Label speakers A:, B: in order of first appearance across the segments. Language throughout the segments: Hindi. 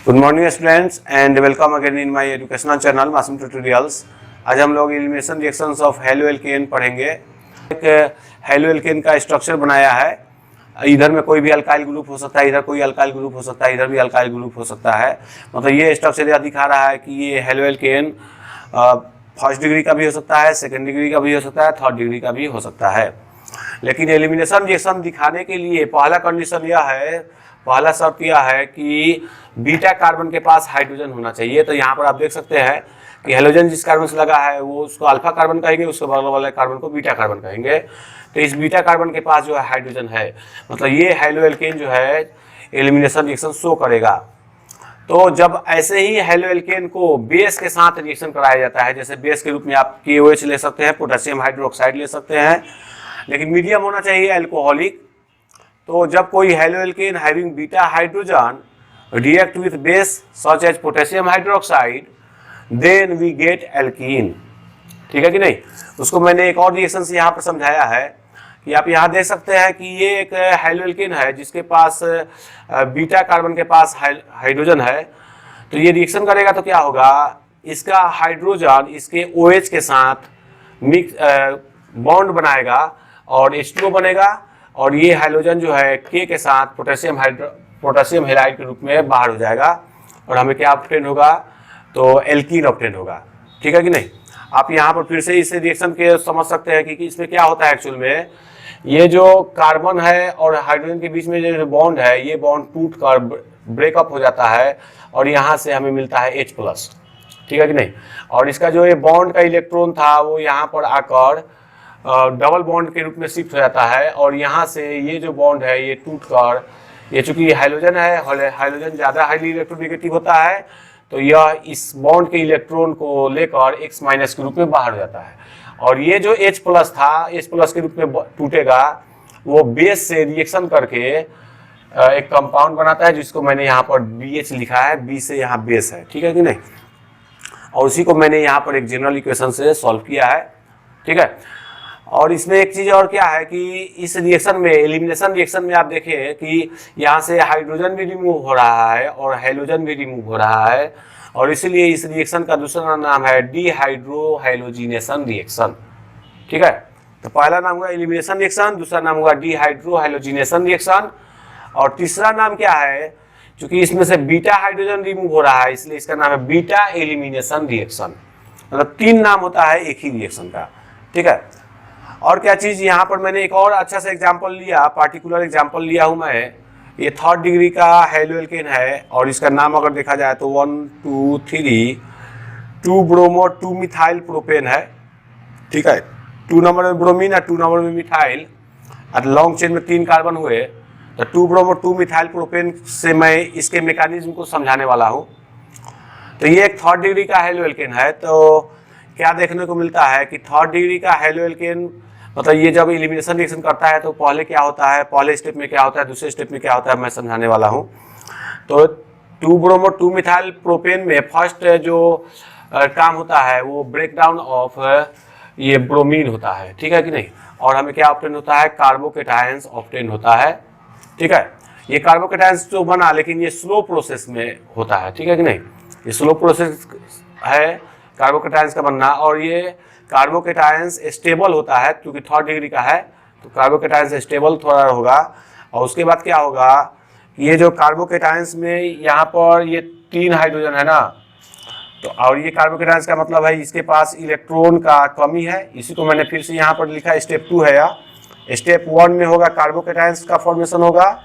A: Good morning students and welcome again in my educational channel मासूम ट्यूटोरियल्स। आज हम लोग elimination reactions of halo alkane पढ़ेंगे। एक हेलो एल्केन का स्ट्रक्चर बनाया है। इधर में कोई भी अल्काइल ग्रुप हो सकता है, इधर कोई अल्काइल ग्रुप हो सकता है, इधर भी अल्काइल ग्रुप हो सकता है। मतलब ये स्ट्रक्चर यह दिखा रहा है कि ये हेलो एल्केन फर्स्ट डिग्री का भी हो सकता है, सेकेंड डिग्री का भी हो सकता है, थर्ड डिग्री का भी हो सकता है। लेकिन एलिमिनेशन रिएक्शन दिखाने के लिए पहला कंडीशन यह है, पहला शर्त यह है कि बीटा कार्बन के पास हाइड्रोजन होना चाहिए। तो यहाँ पर आप देख सकते हैं कि हेलोजन जिस कार्बन से लगा है वो उसको अल्फा कार्बन कहेंगे, उसके बगल वाले कार्बन को बीटा कार्बन कहेंगे। तो इस बीटा कार्बन के पास जो है हाइड्रोजन है, मतलब ये हेलो एल्केन जो है एलिमिनेशन रिएक्शन शो करेगा। तो जब ऐसे ही हेलो एल्केन को बेस के साथ रिएक्शन कराया जाता है, जैसे बेस के रूप में आप KOH ले सकते हैं, पोटेशियम हाइड्रोक्साइड ले सकते हैं, लेकिन मीडियम होना चाहिए अल्कोहलिक। तो जब कोई halo alkane having beta hydrogen react with base such as potassium hydroxide, then we get alkene। ठीक है कि नहीं? उसको मैंने एक और रिएक्शन से यहाँ पर समझाया है कि आप यहाँ देख सकते हैं कि ये एक हेलो एल्केन है जिसके पास बीटा कार्बन के पास हाइड्रोजन है। तो ये रिएक्शन करेगा तो क्या होगा, इसका हाइड्रोजन इसके OH के साथ मिक्स बॉन्ड बनाएगा और H2O बनेगा, और ये हाइड्रोजन जो है K के साथ पोटेशियम हेलाइड के रूप में बाहर हो जाएगा और हमें क्या ऑब्टेन होगा, तो एल्कीन ऑब्टेन होगा। ठीक है कि नहीं? आप यहाँ पर फिर से इस रिएक्शन के समझ सकते हैं कि इसमें क्या होता है। एक्चुअल में ये जो कार्बन है और हाइड्रोजन के बीच में जो बॉन्ड है, ये बॉन्ड टूट कर ब्रेकअप हो जाता है और यहाँ से हमें मिलता है H+। ठीक है कि नहीं? और इसका जो ये बॉन्ड का इलेक्ट्रॉन था वो यहाँ पर आकर डबल बॉन्ड के रूप में शिफ्ट हो जाता है, और यहाँ से ये जो बॉन्ड है ये टूट कर, ये चूंकि हाइड्रोजन है, हाइड्रोजन ज़्यादा हाईली इलेक्ट्रोनेगेटिव होता है, तो यह इस बॉन्ड के इलेक्ट्रॉन को लेकर X- के रूप में बाहर हो जाता है। और ये जो H+ था, H+ के रूप में टूटेगा, वो बेस से रिएक्शन करके एक कंपाउंड बनाता है जिसको मैंने यहाँ पर BH लिखा है, B से यहाँ बेस है। ठीक है कि नहीं? और उसी को मैंने यहाँ पर एक जनरल इक्वेशन से सॉल्व किया है। ठीक है। और इसमें एक चीज़ और क्या है कि इस रिएक्शन में, एलिमिनेशन रिएक्शन में आप देखें कि यहाँ से हाइड्रोजन भी रिमूव हो रहा है और हेलोजन भी रिमूव हो रहा है, और इसीलिए इस रिएक्शन का दूसरा नाम है डिहाइड्रोहेलोजिनेशन रिएक्शन। ठीक है। तो पहला नाम हुआ एलिमिनेशन रिएक्शन, दूसरा नाम हुआ डिहाइड्रोहेलोजिनेशन रिएक्शन, और तीसरा नाम क्या है, चूंकि इसमें से बीटा हाइड्रोजन रिमूव हो रहा है इसलिए इसका नाम है बीटा एलिमिनेशन रिएक्शन। मतलब 3 नाम होता है एक ही रिएक्शन का। ठीक है। और क्या चीज़, यहाँ पर मैंने एक और अच्छा सा एग्जाम्पल लिया, पार्टिकुलर एग्जाम्पल लिया हूँ मैं। ये थर्ड डिग्री का हेलो एल्केन है और इसका नाम अगर देखा जाए तो 1 2 3 2 ब्रोमो 2 मिथाइल प्रोपेन है। ठीक है। 2 नंबर में ब्रोमीन और 2 नंबर में मिथाइल, और लॉन्ग चेन में 3 कार्बन हुए, तो 2 ब्रोमो 2 मिथाइल प्रोपेन से मैं इसके मैकेनिज्म को समझाने वाला हूँ। तो ये एक थर्ड डिग्री का हेलो एल्केन है। तो क्या देखने को मिलता है कि थर्ड डिग्री का हेलो एल्केन, मतलब ये जब एलिमिनेशन रिएक्शन करता है तो पहले क्या होता है, पहले स्टेप में क्या होता है, दूसरे स्टेप में क्या होता है, मैं समझाने वाला हूँ। तो 2 ब्रोमो 2 मिथाइल प्रोपेन में फर्स्ट जो काम होता है वो ब्रेक डाउन ऑफ ये ब्रोमीन होता है। ठीक है कि नहीं? और हमें क्या ऑब्टेन होता है, कार्बोकेटायंस ऑब्टेन होता है। ठीक है। ये कार्बोकेटायंस जो बना, लेकिन ये स्लो प्रोसेस में होता है। ठीक है कि नहीं? ये स्लो प्रोसेस है कार्बोकेटायंस का बनना, और ये कार्बोकेटायंस स्टेबल होता है क्योंकि थर्ड डिग्री का है, तो कार्बोकेटायंस स्टेबल थोड़ा होगा। और उसके बाद क्या होगा, ये जो कार्बोकेटायंस में यहाँ पर ये 3 हाइड्रोजन है ना, तो और ये कार्बोकेटायंस का मतलब है इसके पास इलेक्ट्रॉन का कमी है। इसी को मैंने फिर से यहाँ पर लिखा, स्टेप 2 है या स्टेप 1 में होगा कार्बोकेटायंस का फॉर्मेशन होगा,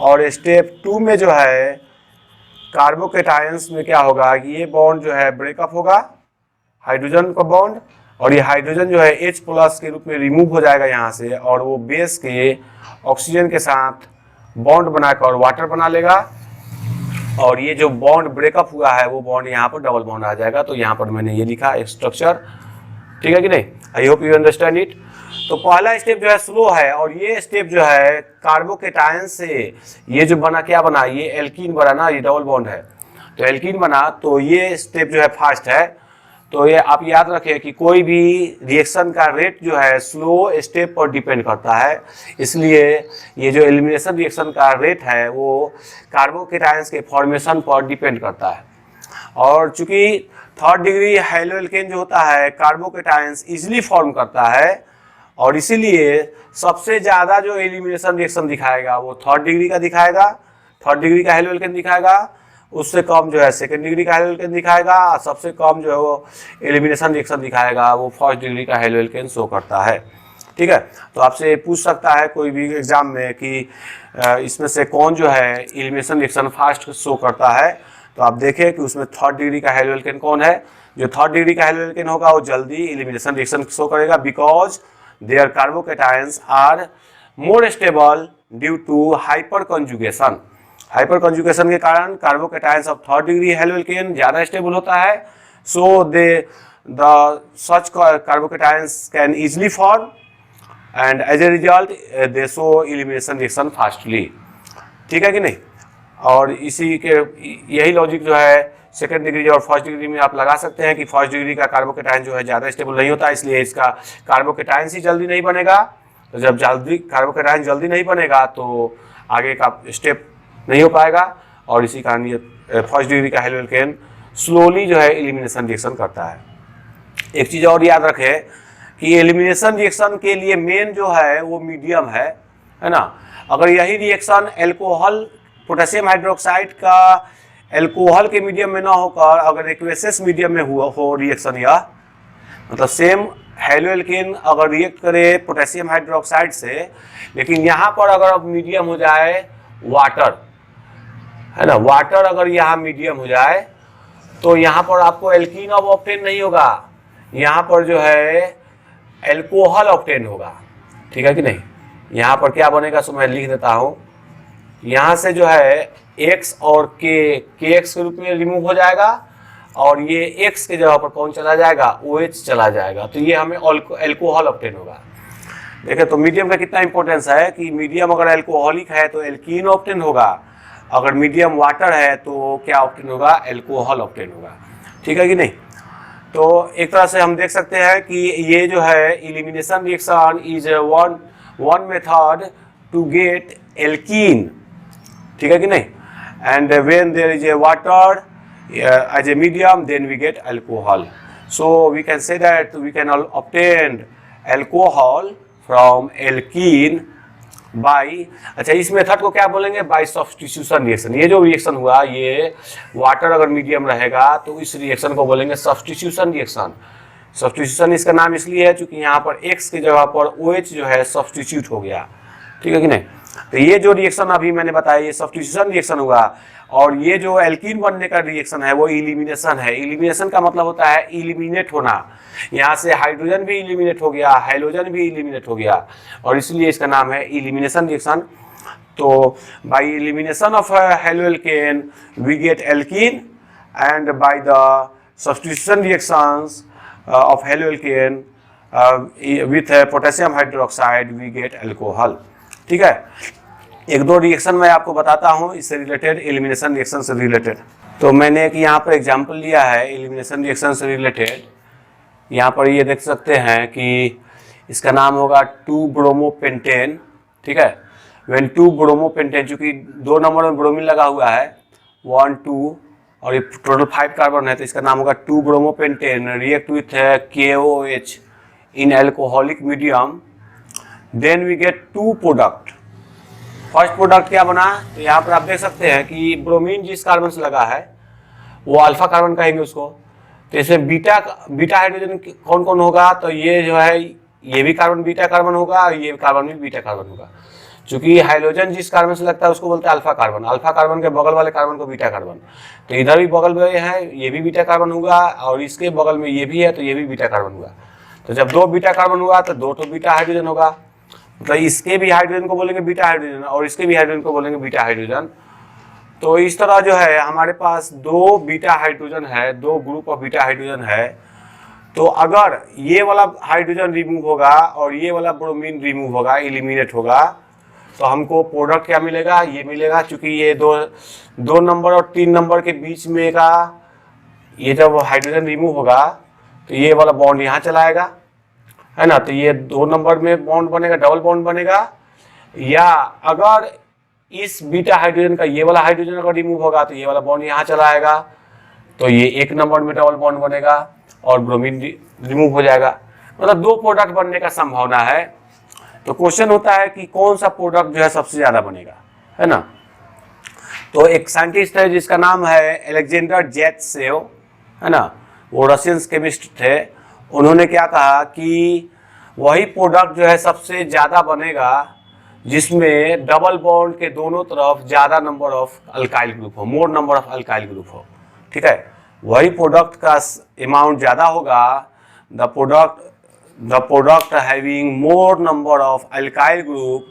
A: और स्टेप 2 में जो है कार्बोकेटायंस में क्या होगा कि ये बॉन्ड जो है ब्रेकअप होगा, हाइड्रोजन का बॉन्ड, और ये हाइड्रोजन जो है H+ के रूप में रिमूव हो जाएगा यहाँ से, और वो बेस के ऑक्सीजन के साथ बॉन्ड बनाकर वाटर बना लेगा, और ये जो बॉन्ड ब्रेकअप हुआ है वो बॉन्ड यहाँ पर डबल बॉन्ड आ जाएगा। तो यहाँ पर मैंने ये लिखा एक स्ट्रक्चर। ठीक है कि नहीं? I hope you understand it. तो पहला स्टेप जो है स्लो है, और ये स्टेप जो है कार्बोकेटायन से ये जो बना, क्या बना, ये एल्कीन बना ना, ये डबल बॉन्ड है, तो एल्कीन बना। तो ये स्टेप जो है फास्ट है। तो ये आप याद रखें कि कोई भी रिएक्शन का रेट जो है स्लो स्टेप पर डिपेंड करता है, इसलिए ये जो एलिमिनेशन रिएक्शन का रेट है वो कार्बोकेटायंस के फॉर्मेशन पर डिपेंड करता है। और चूंकि थर्ड डिग्री हैलोएल्केन जो होता है कार्बोकेटायंस इजीली फॉर्म करता है, और इसीलिए सबसे ज़्यादा जो एलिमिनेशन रिएक्शन दिखाएगा वो थर्ड डिग्री का दिखाएगा, थर्ड डिग्री का हैलोएल्केन दिखाएगा, उससे कम जो है सेकेंड डिग्री का हैलोएल्केन दिखाएगा, और सबसे कम जो है वो एलिमिनेशन रिएक्शन दिखाएगा वो फर्स्ट डिग्री का हैलोएल्केन शो करता है। ठीक है, तो आपसे पूछ सकता है कोई भी एग्जाम में कि इसमें से कौन जो है एलिमिनेशन रिएक्शन फास्ट शो करता है, तो आप देखें कि उसमें थर्ड डिग्री का हैलोएल्केन कौन है। जो थर्ड डिग्री का हैलोएल्केन होगा वो जल्दी एलिमिनेशन रिएक्शन शो करेगा, because there carbocations are more stable due to hyperconjugation. Hyperconjugation के कारण carbocations of third degree haloalkane ज़्यादा स्टेबल होता है, so the such carbocations can easily form and as a result they show elimination reaction fastly. ठीक है कि नहीं। और इसी के यही लॉजिक जो है सेकेंड डिग्री और फर्स्ट डिग्री में आप लगा सकते हैं कि फर्स्ट डिग्री का कार्बोकेटायन जो है ज़्यादा स्टेबल नहीं होता, इसलिए इसका कार्बोकेटायंस ही जल्दी नहीं बनेगा। तो जब जल्दी कार्बोकेटायन जल्दी नहीं बनेगा तो आगे का स्टेप नहीं हो पाएगा, और इसी कारण ये फर्स्ट डिग्री का हैलोएल्केन स्लोली जो है एलिमिनेशन रिएक्शन करता है। एक चीज़ और याद रखें कि एलिमिनेशन रिएक्शन के लिए मेन जो है वो मीडियम है ना। अगर यही रिएक्शन एल्कोहल पोटेशियम हाइड्रोक्साइड का एल्कोहल के मीडियम में ना होकर अगर एक्वेसस मीडियम में हुआ हो रिएक्शन, या मतलब सेम हैलोएल्केन अगर रिएक्ट करे पोटेशियम हाइड्रोक्साइड से, लेकिन यहाँ पर अगर अब मीडियम हो जाए वाटर, है ना, वाटर अगर यहाँ मीडियम हो जाए तो यहाँ पर आपको एल्कीन अब ऑब्टेन नहीं होगा, यहाँ पर जो है एल्कोहल ऑब्टेन होगा। ठीक है कि नहीं। यहाँ पर क्या बनेगा सो मैं लिख देता हूँ। यहाँ से जो है x और k x के रूप में रिमूव हो जाएगा, और ये x के जगह पर कौन चला जाएगा, OH चला जाएगा, तो ये हमें एल्कोहल ऑब्टेन होगा। देखिए तो मीडियम का कितना इंपॉर्टेंस है कि मीडियम अगर एल्कोहलिक है तो एल्कीन ऑब्टेन होगा, अगर मीडियम वाटर है तो क्या ऑब्टेन होगा, एल्कोहल ऑब्टेन होगा। ठीक है कि नहीं। तो एक तरह से हम देख सकते हैं कि ये जो है elimination reaction is one method to get alkene. ठीक है कि नहीं। And when there is a water as a medium then we get alcohol, so we can say that we can obtain alcohol from alkene by, अच्छा इस मेथड को क्या बोलेंगे, बाई सब्स्टिट्यूशन रिएक्शन। ये जो रिएक्शन हुआ ये वाटर अगर मीडियम रहेगा तो इस रिएक्शन को बोलेंगे सब्स्टिट्यूशन रिएक्शन। सब्स्टिट्यूशन इसका नाम इसलिए है क्योंकि यहाँ पर x की जगह पर OH जो है सब्स्टिट्यूट हो गया। ठीक है कि नहीं। तो ये जो रिएक्शन अभी मैंने बताया ये सब्स्टिट्यूशन रिएक्शन हुआ, और ये जो एल्कीन बनने का रिएक्शन है वो इलिमिनेशन है। इलिमिनेशन का मतलब होता है इलिमिनेट होना, यहाँ से हाइड्रोजन भी इलिमिनेट हो गया, हाइड्रोजन भी इलिमिनेट हो गया, और इसलिए इसका नाम है इलिमिनेशन रिएक्शन। तो by elimination of haloalkane we get alkene, and by the substitution reactions of haloalkane with potassium hydroxide we get alcohol. ठीक है। एक दो रिएक्शन मैं आपको बताता हूँ इससे रिलेटेड, एलिमिनेशन रिएक्शन से रिलेटेड। तो मैंने एक यहाँ पर एग्जांपल लिया है एलिमिनेशन रिएक्शन से रिलेटेड। यहाँ पर ये देख सकते हैं कि इसका नाम होगा 2-ब्रोमोपेंटेन। ठीक है। व्हेन 2-ब्रोमोपेंटेन, चूँकि 2 नंबर में ब्रोमीन लगा हुआ है 1 2 और ये टोटल 5 कार्बन है, तो इसका नाम होगा two bromopentane react with KOH in alcoholic medium, then we get 2 product. First product क्या बना, तो यहाँ पर आप देख सकते हैं कि ब्रोमीन जिस कार्बन से लगा है वो अल्फा कार्बन कहेंगे उसको, तो इसमें बीटा हाइड्रोजन कौन कौन होगा, तो ये जो है ये भी कार्बन बीटा कार्बन होगा, और ये कार्बन भी बीटा कार्बन होगा। चूंकि हाइड्रोजन जिस कार्बन से लगता है उसको बोलते हैं अल्फा कार्बन, अल्फा कार्बन के बगल वाले कार्बन को बीटा कार्बन, तो इधर भी बगल में है ये भी बीटा कार्बन होगा, और इसके बगल में ये भी है तो ये भी बीटा कार्बन होगा। तो जब 2 बीटा कार्बन हुआ तो 2 तो बीटा हाइड्रोजन होगा, मतलब इसके भी हाइड्रोजन को बोलेंगे बीटा हाइड्रोजन और इसके भी हाइड्रोजन को बोलेंगे बीटा हाइड्रोजन। तो इस तरह जो है हमारे पास 2 बीटा हाइड्रोजन है, 2 ग्रुप ऑफ बीटा हाइड्रोजन है। तो अगर ये वाला हाइड्रोजन रिमूव होगा और ये वाला ब्रोमीन रिमूव होगा, एलिमिनेट होगा, तो हमको प्रोडक्ट क्या मिलेगा, ये मिलेगा। चूंकि ये 2 नंबर और 3 नंबर के बीच में का ये जब हाइड्रोजन रिमूव होगा तो ये वाला बॉन्ड यहाँ चला आएगा, है ना। तो ये 2 नंबर में बॉन्ड बनेगा, डबल बॉन्ड बनेगा। या अगर इस बीटा हाइड्रोजन का ये वाला हाइड्रोजन अगर रिमूव होगा तो ये वाला बॉन्ड यहाँ चला आएगा, तो ये 1 नंबर में डबल बॉन्ड बनेगा और ब्रोमीन रिमूव हो जाएगा। मतलब 2 प्रोडक्ट बनने का संभावना है। तो क्वेश्चन होता है कि कौन सा प्रोडक्ट जो है सबसे ज्यादा बनेगा, है ना। तो एक साइंटिस्ट है जिसका नाम है अलेक्जेंडर जेटसेव, है ना, वो रशियन केमिस्ट थे। उन्होंने क्या कहा कि वही प्रोडक्ट जो है सबसे ज़्यादा बनेगा जिसमें डबल बॉन्ड के दोनों तरफ ज़्यादा नंबर ऑफ अल्काइल ग्रुप हो, more number of alkyl group हो, ठीक है। वही प्रोडक्ट का अमाउंट ज़्यादा होगा, the product having more number of alkyl group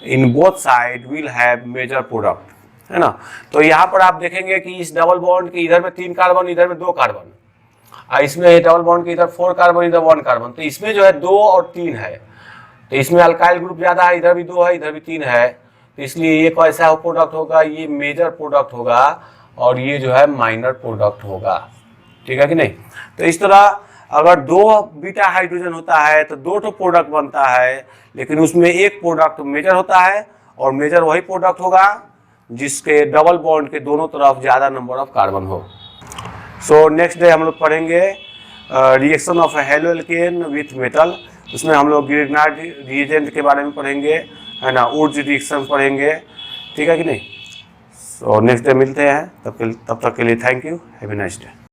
A: in both side will have major product, है ना। तो यहाँ पर आप देखेंगे कि इस डबल बॉन्ड के इधर में 3 कार्बन, इधर में 2 कार्बन, इसमें डबल बॉन्ड के इधर 4 कार्बन, इधर 1 कार्बन। तो इसमें जो है 2 और 3 है, तो इसमें अल्काइल ग्रुप ज्यादा है, इधर भी 2 है, इधर भी 3 है। तो इसलिए ये कैसा प्रोडक्ट होगा, ये मेजर प्रोडक्ट होगा और ये जो है माइनर प्रोडक्ट होगा, ठीक है कि नहीं। तो इस तरह अगर 2 बीटा हाइड्रोजन होता है तो 2 प्रोडक्ट बनता है, लेकिन उसमें एक प्रोडक्ट मेजर होता है और मेजर वही प्रोडक्ट होगा जिसके डबल बॉन्ड के दोनों तरफ ज़्यादा नंबर ऑफ कार्बन हो। सो नेक्स्ट डे हम लोग पढ़ेंगे reaction of halo alkane with metal. उसमें हम लोग ग्रिग्नार्ड रिएजेंट के बारे में पढ़ेंगे, है ना, वुड्स रिएक्शन पढ़ेंगे, ठीक है कि नहीं। सो नेक्स्ट डे मिलते हैं, तब तक के लिए thank you, have a nice day.